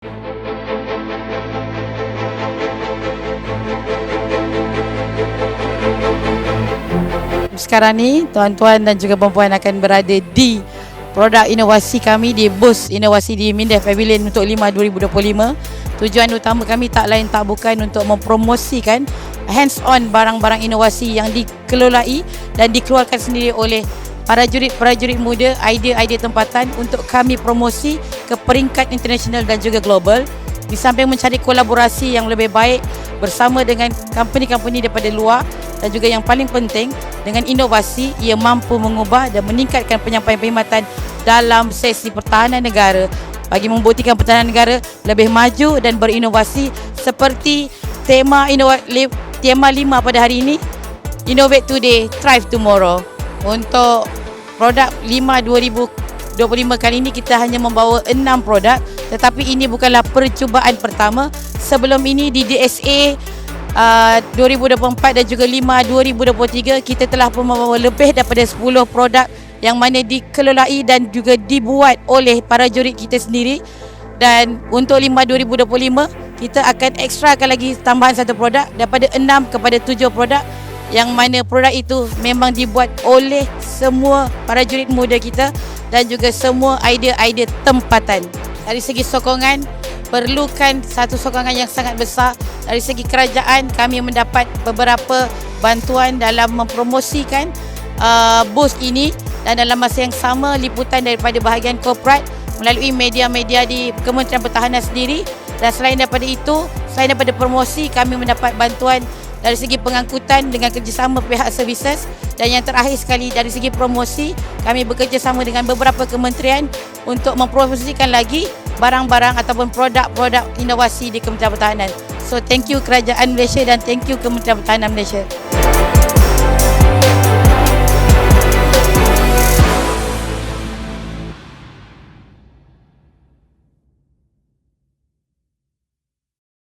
Sekarang ni tuan-tuan dan juga puan-puan akan berada di produk inovasi kami di booth inovasi di Mindef Pavilion untuk 5 2025. Tujuan utama kami tak lain tak bukan untuk mempromosikan hands-on barang-barang inovasi yang dikelolai dan dikeluarkan sendiri oleh para prajurit muda, idea-idea tempatan untuk kami promosi ke peringkat internasional dan juga global. Di samping mencari kolaborasi yang lebih baik bersama dengan company-company daripada luar, dan juga yang paling penting dengan inovasi ia mampu mengubah dan meningkatkan penyampaian perkhidmatan dalam sesi pertahanan negara bagi membuktikan pertahanan negara lebih maju dan berinovasi seperti tema 5 pada hari ini, Innovate Today, Thrive Tomorrow. Untuk produk 5 2025 kali ini kita hanya membawa 6 produk, tetapi ini bukanlah percubaan pertama. Sebelum ini di DSA 2024 dan juga 5 2023 kita telah pun membawa lebih daripada 10 produk yang mana dikelolai dan juga dibuat oleh para jurid kita sendiri. Dan untuk 5 2025 kita akan ekstrakan lagi tambahan satu produk daripada 6 kepada 7 produk, yang mana produk itu memang dibuat oleh semua para jurid muda kita dan juga semua idea-idea tempatan. Dari segi sokongan, perlukan satu sokongan yang sangat besar. Dari segi kerajaan, kami mendapat beberapa bantuan dalam mempromosikan booth ini, dan dalam masa yang sama liputan daripada bahagian korporat melalui media-media di Kementerian Pertahanan sendiri. Dan selain daripada itu, selain daripada promosi, kami mendapat bantuan dari segi pengangkutan dengan kerjasama pihak services. Dan yang terakhir sekali, dari segi promosi, kami bekerjasama dengan beberapa kementerian untuk mempromosikan lagi barang-barang ataupun produk-produk inovasi di Kementerian Pertahanan. So thank you Kerajaan Malaysia dan thank you Kementerian Pertahanan Malaysia.